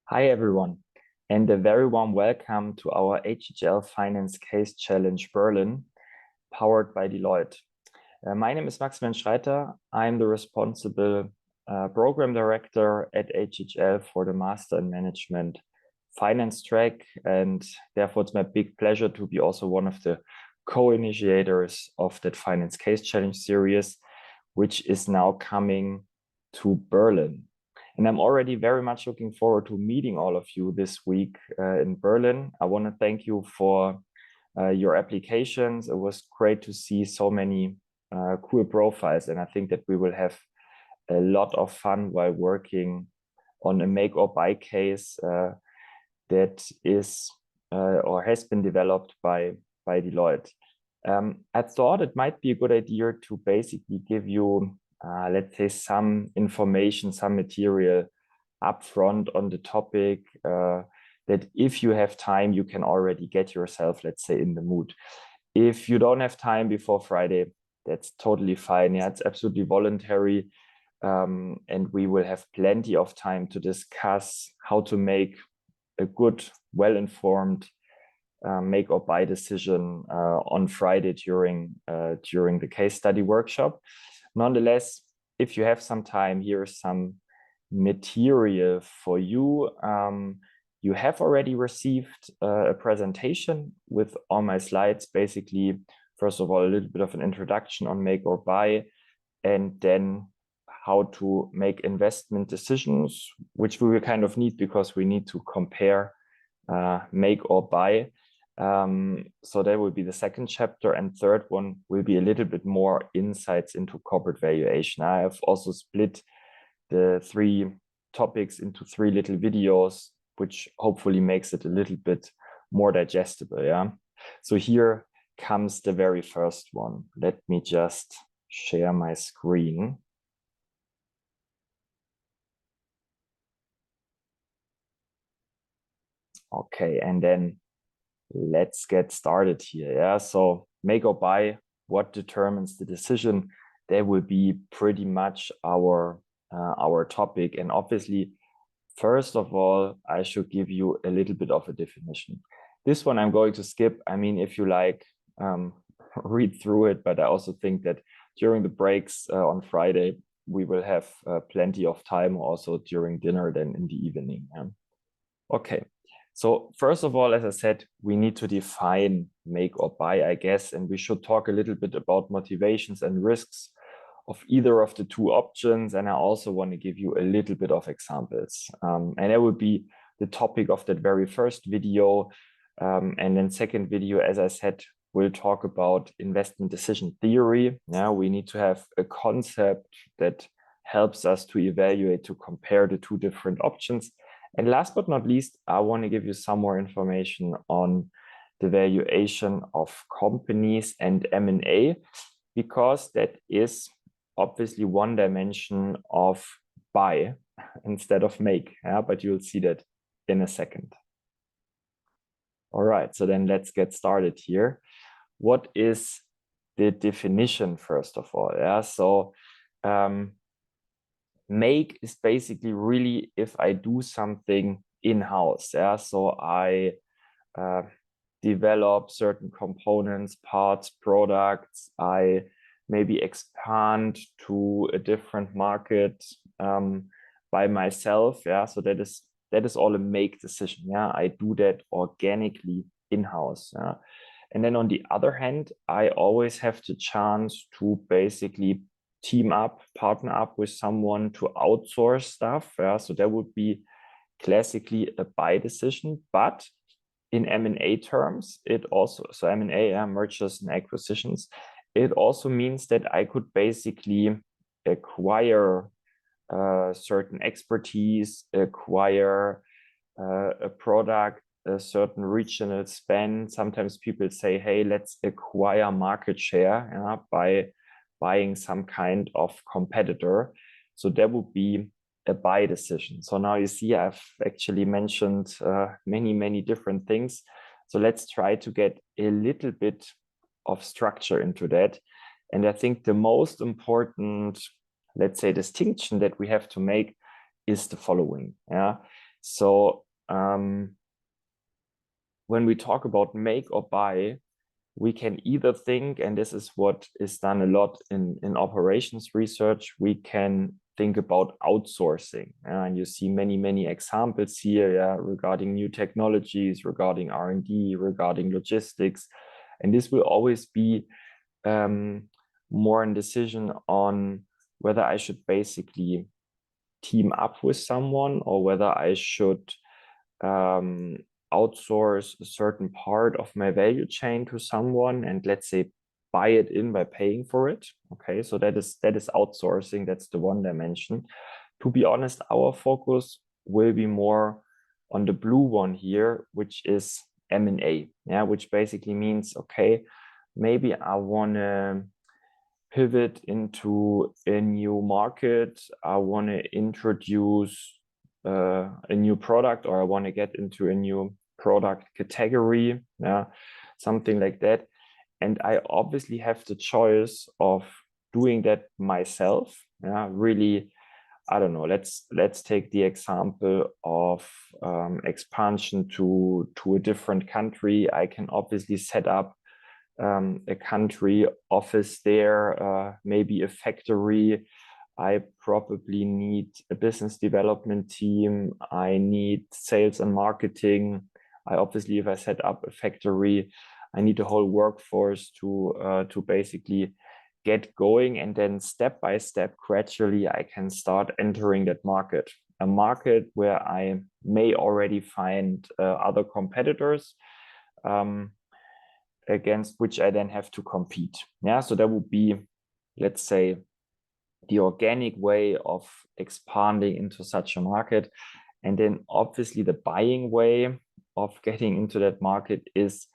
Hi, everyone, and a very warm welcome to our HHL Finance Case Challenge Berlin, powered by Deloitte. My name is Maximilian Schreiter. I'm the responsible program director at HHL for the Master in Management Finance track, and therefore it's my big pleasure to be also one of the co-initiators of that Finance Case Challenge series, which is now coming to Berlin. And I'm already very much looking forward to meeting all of you this week in Berlin. I want to thank you for your applications. It was great to see so many cool profiles, and I think that we will have a lot of fun while working on a make or buy case that is or has been developed by Deloitte. I thought it might be a good idea to basically give you let's say some information, some material upfront on the topic that if you have time, you can already get yourself, let's say, in the mood. If you don't have time before Friday, that's totally fine. Yeah, it's absolutely voluntary. And we will have plenty of time to discuss how to make a good, well-informed make or buy decision on Friday during the case study workshop. Nonetheless, if you have some time, here's some material for you. You have already received a presentation with all my slides. Basically, first of all, a little bit of an introduction on make or buy, and then how to make investment decisions, which we will kind of need because we need to compare make or buy. So that will be the second chapter, and third one will be a little bit more insights into corporate valuation. I have also split the three topics into three little videos, which hopefully makes it a little bit more digestible. Yeah. So here comes the very first one. Let me just share my screen. Okay, and then let's get started here. Yeah, so make or buy, what determines the decision? That will be pretty much our topic. And obviously, first of all, I should give you a little bit of a definition. This one I'm going to skip. I mean, if you like, read through it, but I also think that during the breaks on Friday, we will have plenty of time also during dinner then in the evening. Yeah? Okay. So first of all, as I said, we need to define make or buy, I guess, and we should talk a little bit about motivations and risks of either of the two options. And I also want to give you a little bit of examples. And that would be the topic of that very first video. And then second video, as I said, we'll talk about investment decision theory. Now we need to have a concept that helps us to evaluate, to compare the two different options. And last but not least, I want to give you some more information on the valuation of companies and M&A, because that is obviously one dimension of buy instead of make. Yeah, but you'll see that in a second. All right, so then let's get started here. What is the definition, first of all? Yeah, so make is basically really if I do something in-house. Yeah, so I develop certain components, parts, products. I maybe expand to a different market by myself. Yeah, so that is all a make decision. Yeah, I do that organically in-house. Yeah? And then on the other hand, I always have the chance to basically team up, partner up with someone to outsource stuff. Yeah, so that would be classically a buy decision, but in M&A terms, it also, so M&A, mergers and acquisitions, it also means that I could basically acquire certain expertise, acquire a product, a certain regional spend. Sometimes people say, hey, let's acquire market share by buying some kind of competitor. So that would be a buy decision. So now you see I've actually mentioned many different things. So let's try to get a little bit of structure into that. And I think the most important, let's say, distinction that we have to make is the following. Yeah. So when we talk about make or buy, we can either think, and this is what is done a lot in operations research, we can think about outsourcing. And you see many examples here regarding new technologies, regarding R&D, regarding logistics. And this will always be more a decision on whether I should basically team up with someone or whether I should outsource a certain part of my value chain to someone and, let's say, buy it in by paying for it. Okay, so that is outsourcing. That's the one dimension. To be honest, our focus will be more on the blue one here, which is M&A. Yeah, which basically means, okay, maybe I want to pivot into a new market. I want to introduce a new product, or I want to get into a new product category, something like that. And I obviously have the choice of doing that myself. Really, I don't know. Let's take the example of expansion to a different country. I can obviously set up a country office there, maybe a factory. I probably need a business development team. I need sales and marketing. Obviously, if I set up a factory, I need a whole workforce to basically get going, and then step by step, gradually, I can start entering that market. A market where I may already find other competitors against which I then have to compete. So that would be, let's say, the organic way of expanding into such a market. And then obviously the buying way of getting into that market is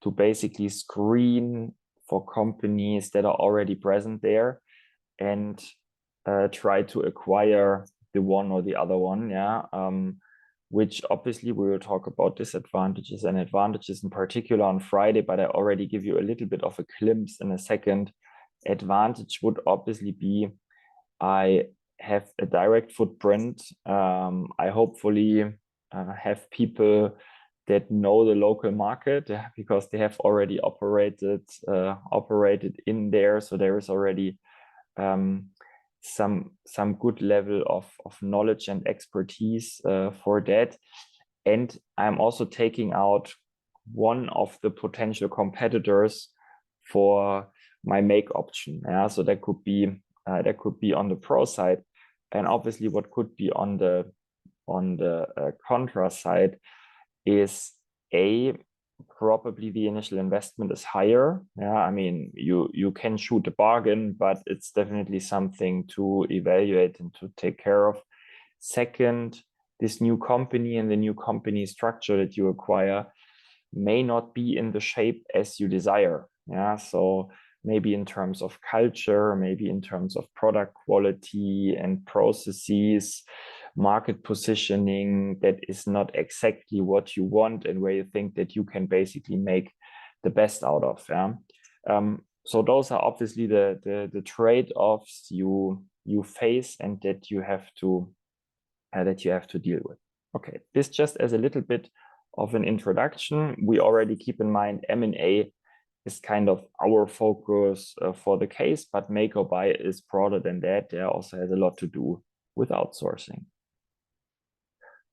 to basically screen for companies that are already present there and try to acquire the one or the other one, which obviously we will talk about disadvantages and advantages in particular on Friday, but I already give you a little bit of a glimpse in a second. Advantage would obviously be I have a direct footprint. I hopefully have people that know the local market because they have already operated in there. So there is already some good level of knowledge and expertise for that. And I'm also taking out one of the potential competitors for my make option. So that could be on the pro side, and obviously what could be on the contra side is probably the initial investment is higher. I mean, you can shoot a bargain, but it's definitely something to evaluate and to take care of. Second, this new company and the new company structure that you acquire may not be in the shape as you desire. So maybe in terms of culture, maybe in terms of product quality and processes, market positioning, that is not exactly what you want and where you think that you can basically make the best out of. So those are obviously the trade-offs you face and that you have to deal with. Okay, this just as a little bit of an introduction. We already keep in mind M&A is kind of our focus for the case, but make or buy is broader than that. There also has a lot to do with outsourcing.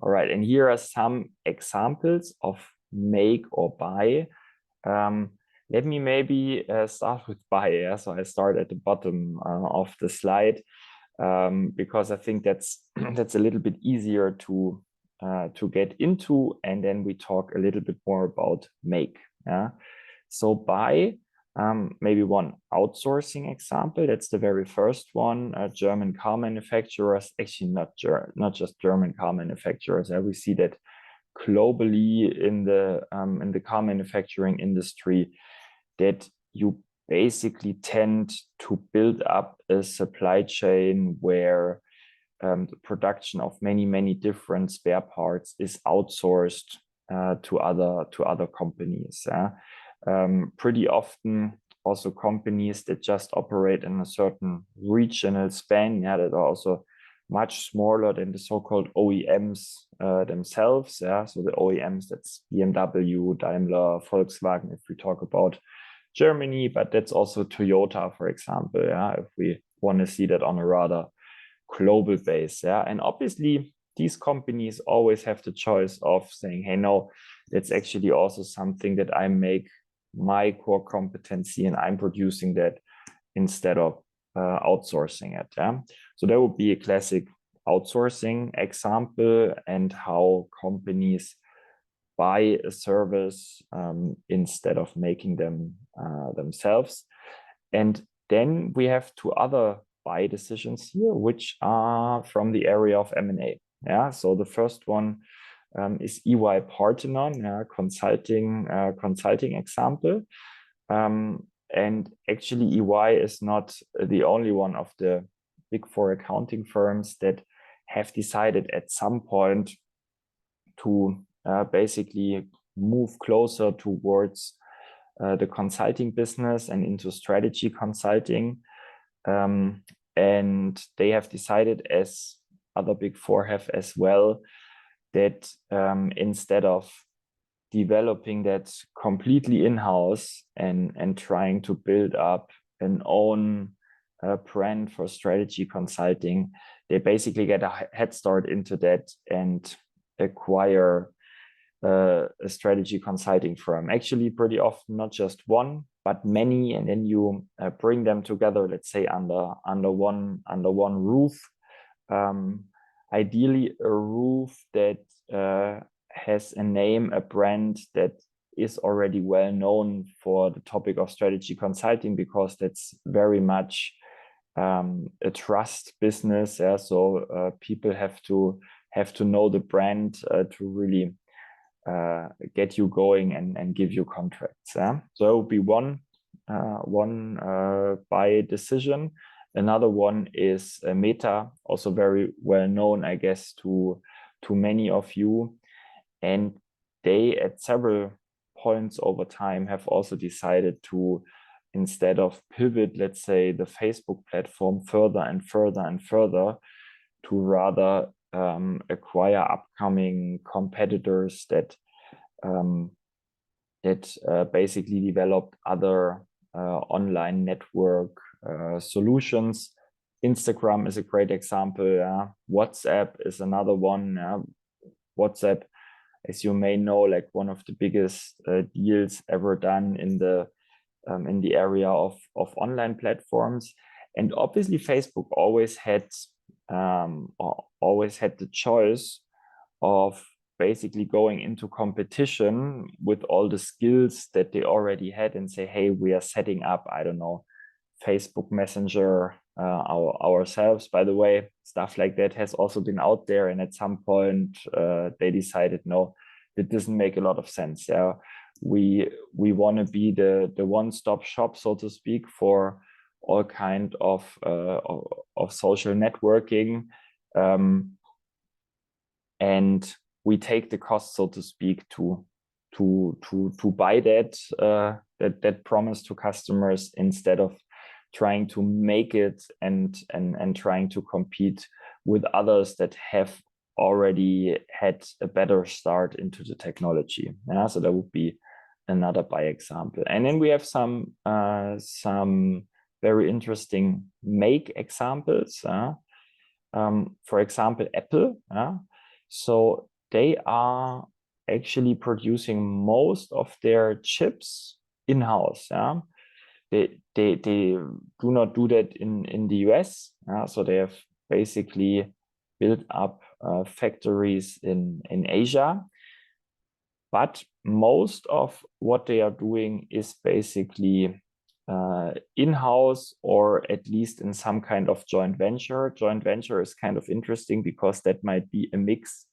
All right, and here are some examples of make or buy. Let me maybe start with buy. So I start at the bottom of the slide because I think that's a little bit easier to get into, and then we talk a little bit more about make. So buy, maybe one outsourcing example. That's the very first one. German car manufacturers, actually not just German car manufacturers. We see that globally in the car manufacturing industry, that you basically tend to build up a supply chain where the production of many different spare parts is outsourced to other companies. Pretty often also companies that just operate in a certain regional span, that are also much smaller than the so-called OEMs themselves. Yeah, so the OEMs, that's BMW, Daimler, Volkswagen, if we talk about Germany, but that's also Toyota, for example. Yeah, if we want to see that on a rather global base. Yeah, and obviously these companies always have the choice of saying, hey, no, that's actually also something that I make my core competency and I'm producing that instead of outsourcing it. Yeah, so that would be a classic outsourcing example, and how companies buy a service instead of making them themselves. And then we have two other buy decisions here, which are from the area of M&A. Yeah, so the first one is EY Parthenon, consulting example. And actually, EY is not the only one of the big four accounting firms that have decided at some point to basically move closer towards the consulting business and into strategy consulting. And they have decided, as other big four have as well, that instead of developing that completely in-house and trying to build up an own brand for strategy consulting, they basically get a head start into that and acquire a strategy consulting firm. Actually, pretty often not just one, but many, and then you bring them together, let's say under one roof. Ideally, a roof that has a name, a brand that is already well known for the topic of strategy consulting, because that's very much a trust business. Yeah, so people have to know the brand to really get you going and give you contracts. Yeah, so it would be one buy decision. Another one is Meta, also very well known, I guess, to many of you. And they, at several points over time, have also decided to, instead of pivot, let's say, the Facebook platform further and further and further, to rather acquire upcoming competitors that basically developed other online network solutions. Instagram is a great example. WhatsApp is another one. WhatsApp, as you may know, like one of the biggest deals ever done in the area of online platforms. And obviously, Facebook always had the choice of basically going into competition with all the skills that they already had and say, hey, we are setting up, I don't know, Facebook Messenger ourselves. By the way, stuff like that has also been out there, and at some point they decided, no, that doesn't make a lot of sense. Yeah, we want to be the one-stop shop, so to speak, for all kind of social networking, and we take the cost, so to speak, to buy that promise to customers, instead of trying to make it and trying to compete with others that have already had a better start into the technology. Yeah, so that would be another buy example. And then we have some very interesting make examples. For example, Apple. So they are actually producing most of their chips in-house. Yeah, they do not do that in the US. So they have basically built up factories in Asia. But most of what they are doing is basically in-house, or at least in some kind of joint venture. Joint venture is kind of interesting because that might be a mix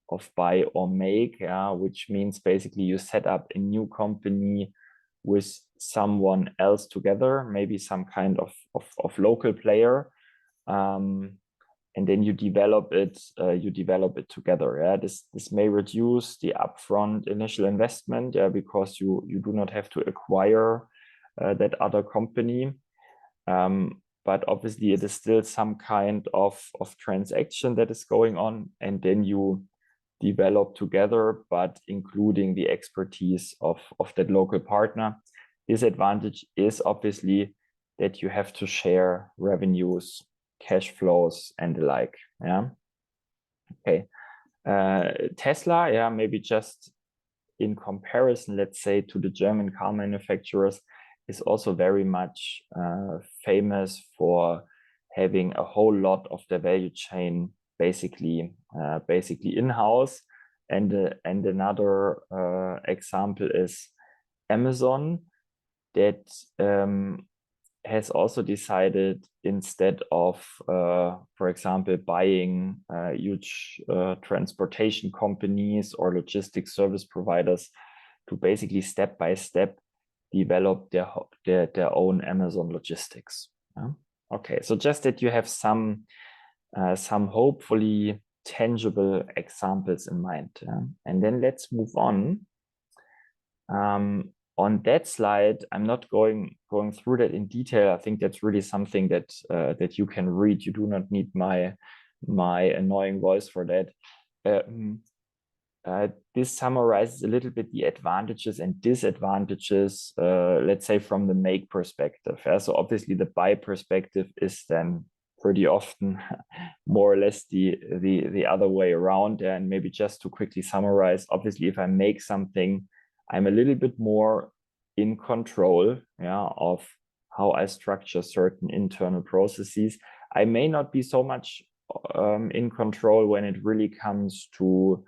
of buy or make, which means basically you set up a new company with someone else together, maybe some kind of local player, and then you develop it together. Yeah, this may reduce the upfront initial investment, because you do not have to acquire that other company. but obviously it is still some kind of transaction that is going on, and then you develop together, but including the expertise of that local partner. Disadvantage is obviously that you have to share revenues, cash flows, and the like. Yeah. Okay. Tesla, yeah, maybe just in comparison, let's say, to the German car manufacturers, is also very much famous for having a whole lot of the value chain basically in-house. And another example is Amazon, that has also decided, instead of, for example, buying huge transportation companies or logistics service providers, to basically step by step develop their own Amazon logistics. Yeah? Okay, so just that you have some hopefully tangible examples in mind. And then let's move on. On that slide, I'm not going through that in detail. I think that's really something that that you can read. You do not need my annoying voice for that. This summarizes a little bit the advantages and disadvantages, let's say, from the make perspective. Yeah? So obviously the buy perspective is then pretty often more or less the other way around. And maybe just to quickly summarize, obviously, if I make something, I'm a little bit more in control, yeah, of how I structure certain internal processes. I may not be so much in control when it really comes to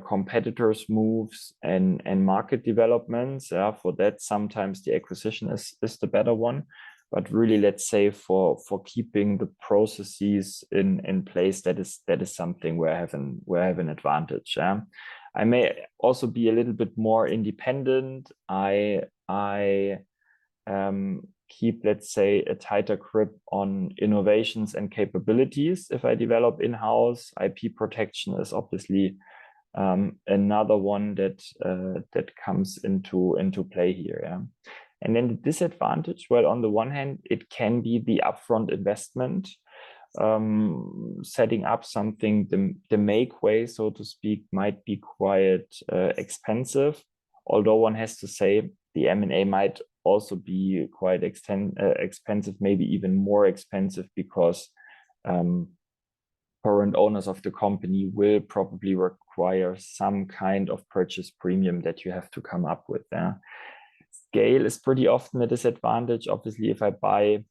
competitors' moves and market developments. Yeah, for that, sometimes the acquisition is the better one. But really, let's say for keeping the processes in place, that is something where I have an advantage. Yeah. I may also be a little bit more independent. I keep, let's say, a tighter grip on innovations and capabilities if I develop in-house. IP protection is obviously another one that comes into play here. Yeah. And then the disadvantage, well, on the one hand, it can be the upfront investment. Setting up something the make way, so to speak, might be quite expensive. Although one has to say the M&A might also be quite expensive, maybe even more expensive, because current owners of the company will probably require some kind of purchase premium that you have to come up with. Yeah. Scale is pretty often a disadvantage. Obviously, if I buy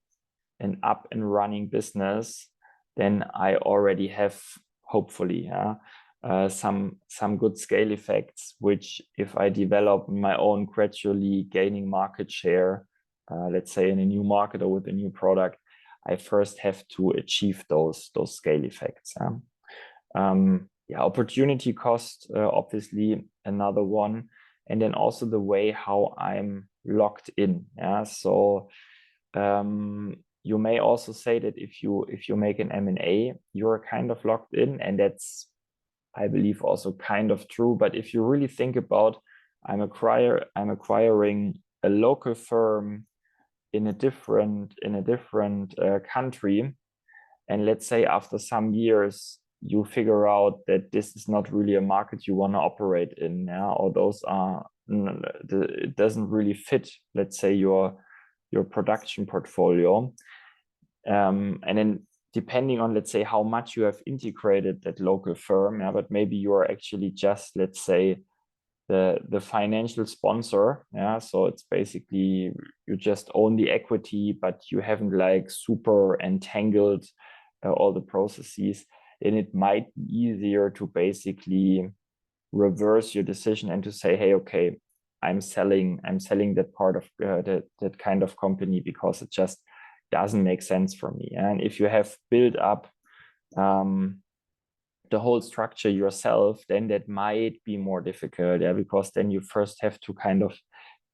an up and running business, then I already have, hopefully, some good scale effects, which if I develop my own, gradually gaining market share, let's say in a new market or with a new product, I first have to achieve those scale effects. Opportunity cost, obviously another one, and then also the way how I'm locked in. Yeah, so you may also say that if you make an M&A, you're kind of locked in, and that's, I believe, also kind of true. But if you really think about, I'm acquiring a local firm in a different country, and let's say after some years you figure out that this is not really a market you want to operate in, yeah, or it doesn't really fit, let's say, your production portfolio. And then depending on, let's say, how much you have integrated that local firm, yeah, but maybe you are actually just, let's say, the financial sponsor. Yeah, so it's basically you just own the equity, but you haven't like super entangled all the processes. And it might be easier to basically reverse your decision and to say, hey, okay, I'm selling that part of that kind of company because it just doesn't make sense for me. And if you have built up the whole structure yourself, then that might be more difficult, yeah, because then you first have to kind of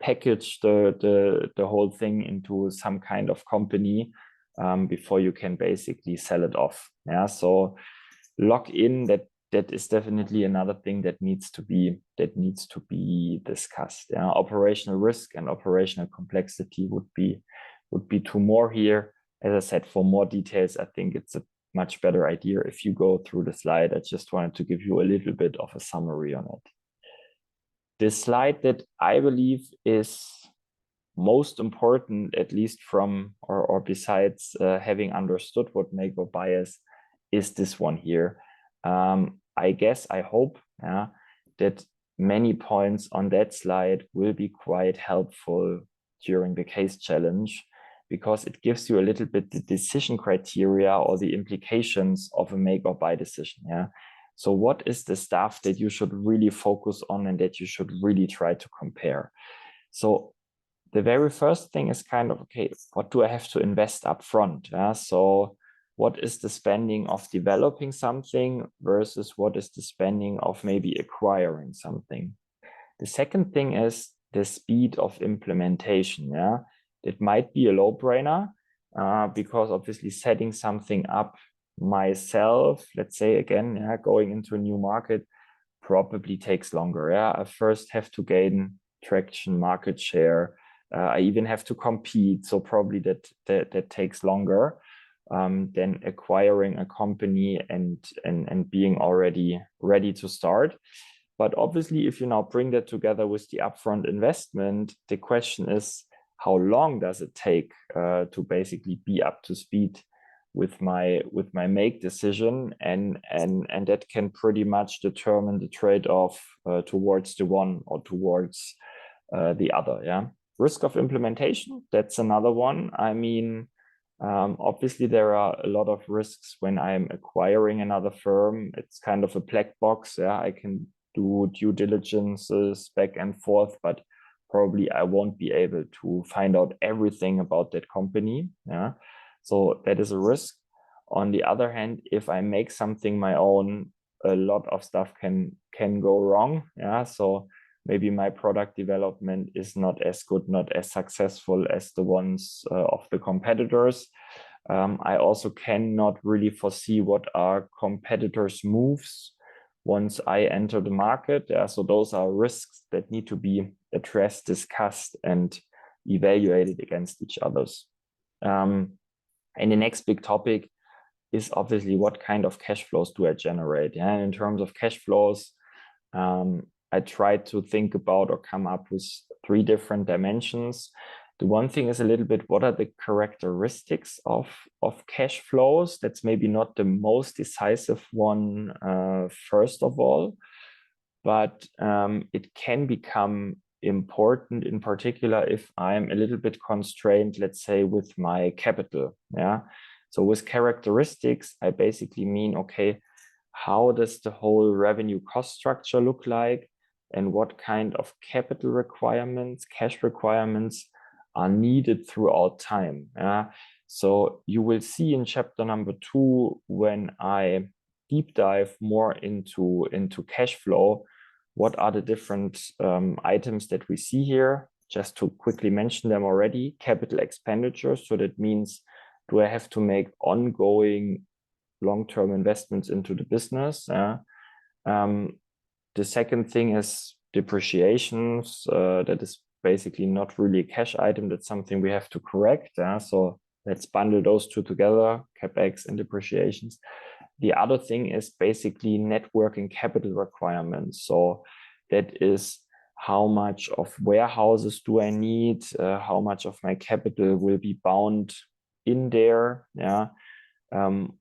package the whole thing into some kind of company before you can basically sell it off. Yeah, so lock in, that is definitely another thing that needs to be discussed. Yeah, operational risk and operational complexity would be two more here. as I said, for more details, I think it's a much better idea if you go through the slide. I just wanted to give you a little bit of a summary on it. The slide that I believe is most important, at least from or besides having understood what make or buy is this one here. I guess, I hope that many points on that slide will be quite helpful during the case challenge, because it gives you a little bit the decision criteria or the implications of a make or buy decision. So what is the stuff that you should really focus on and that you should really try to compare? So the very first thing is kind of, okay, what do I have to invest up front? So what is the spending of developing something versus what is the spending of maybe acquiring something? The second thing is the speed of implementation. It might be a low-brainer because obviously setting something up myself, let's say again, going into a new market probably takes longer. I first have to gain traction, market share. I even have to compete, so probably that takes longer than acquiring a company and being already ready to start. But obviously, if you now bring that together with the upfront investment, the question is, how long does it take to basically be up to speed with my make decision, and that can pretty much determine the trade-off towards the one or towards the other. Risk of implementation, that's another one. I mean, obviously there are a lot of risks when I'm acquiring another firm. It's kind of a black box. I can do due diligences back and forth, but probably I won't be able to find out everything about that company. So that is a risk. On the other hand, if I make something my own, a lot of stuff can go wrong. So maybe my product development is not as good, not as successful as the ones of the competitors. I also cannot really foresee what are competitors' moves once I enter the market. So those are risks that need to be addressed, discussed, and evaluated against each others. And the next big topic is obviously what kind of cash flows do I generate? And in terms of cash flows, I tried to think about or come up with 3 different dimensions. The one thing is a little bit, what are the characteristics of cash flows? That's maybe not the most decisive one, first of all, but it can become important in particular if I'm a little bit constrained, let's say, with my capital. So with characteristics, I basically mean, okay, how does the whole revenue cost structure look like, and what kind of capital requirements, cash requirements are needed throughout time. So you will see in chapter number 2, when I deep dive more into cash flow, what are the different items that we see here. Just to quickly mention them already: capital expenditures. So that means, do I have to make ongoing long-term investments into the business? The second thing is depreciations. That is basically not really a cash item. That's something we have to correct. So let's bundle those two together, CapEx and depreciations. The other thing is basically net working capital requirements. So that is, how much of warehouses do I need? How much of my capital will be bound in there?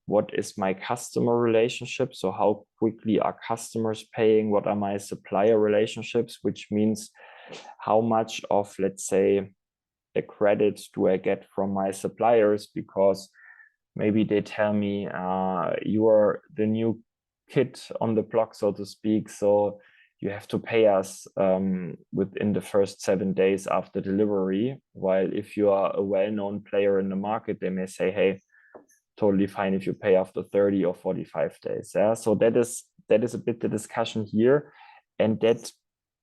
What is my customer relationship? So how quickly are customers paying? What are my supplier relationships? Which means, how much of, let's say, the credits do I get from my suppliers? Because maybe they tell me, you are the new kid on the block, so to speak, so you have to pay us within the first 7 days after delivery. While if you are a well-known player in the market, they may say, hey, totally fine if you pay after 30 or 45 days. So that is a bit the discussion here. And that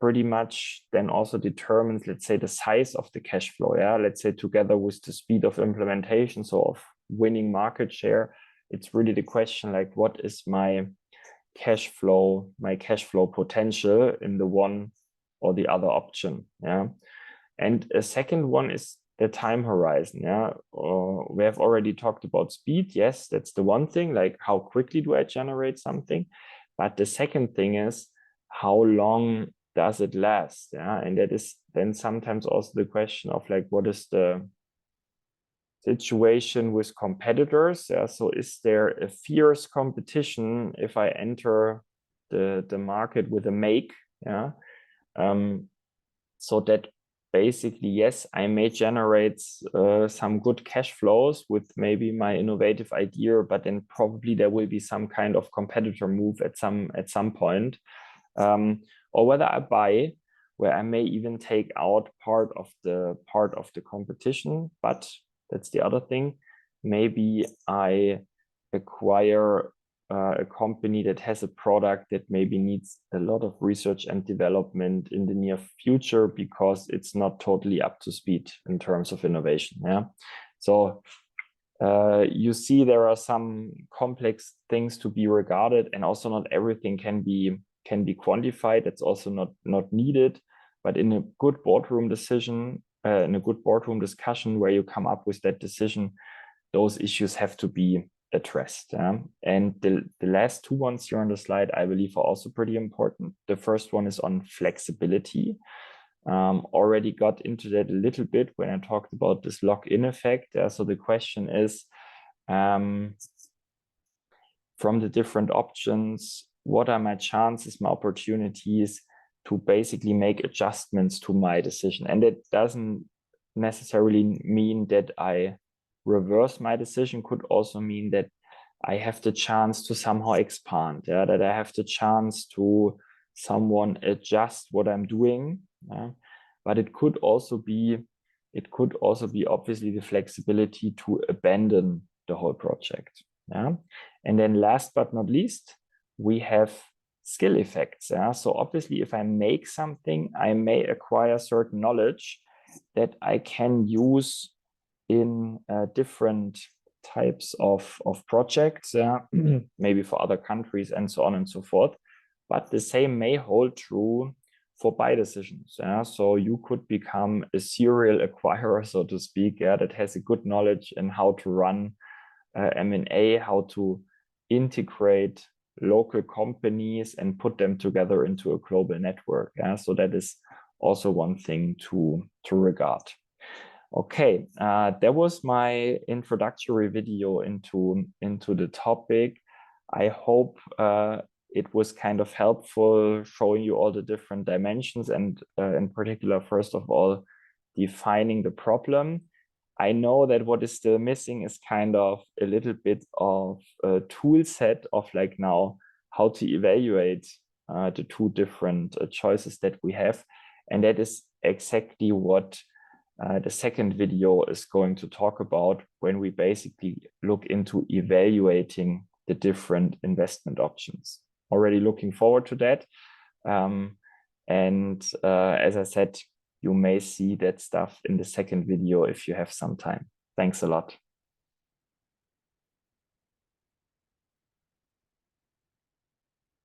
pretty much then also determines, let's say, the size of the cash flow. Let's say together with the speed of implementation, so of winning market share, it's really the question, like, what is my cash flow potential in the one or the other option. And a second one is the time horizon. Yeah, we have already talked about speed. Yes, that's the one thing, like how quickly do I generate something? But the second thing is, how long does it last? Yeah, and that is then sometimes also the question of like, what is the situation with competitors? Yeah, so is there a fierce competition if I enter the market with a make? Yeah, so that basically, yes, I may generate some good cash flows with maybe my innovative idea, but then probably there will be some kind of competitor move at some point, or whether I buy, where I may even take out part of the competition. But that's the other thing. Maybe I acquire a company that has a product that maybe needs a lot of research and development in the near future because it's not totally up to speed in terms of innovation. Yeah, so you see there are some complex things to be regarded, and also not everything can be quantified. That's also not needed. But in a good boardroom decision, in a good boardroom discussion where you come up with that decision, those issues have to be addressed. And the last two ones here on the slide, I believe, are also pretty important. The first one is on flexibility. Already got into that a little bit when I talked about this lock-in effect. So the question is, from the different options, what are my chances, my opportunities to basically make adjustments to my decision? And it doesn't necessarily mean that I reverse my decision. Could also mean that I have the chance to somehow expand, that I have the chance to someone adjust what I'm doing. But it could also be obviously the flexibility to abandon the whole project. And then last but not least, we have skill effects. So obviously, if I make something, I may acquire certain knowledge that I can use in different types of projects, maybe for other countries and so on and so forth. But the same may hold true for buy decisions. So you could become a serial acquirer, so to speak, that has a good knowledge in how to run M&A, how to integrate local companies and put them together into a global network. So that is also one thing to regard. Okay, that was my introductory video into the topic. I hope it was kind of helpful, showing you all the different dimensions, and in particular, first of all, defining the problem. I know that what is still missing is kind of a little bit of a tool set of like now how to evaluate the two different choices that we have. And that is exactly what the second video is going to talk about, when we basically look into evaluating the different investment options. Already looking forward to that. And as I said, you may see that stuff in the second video if you have some time. Thanks a lot.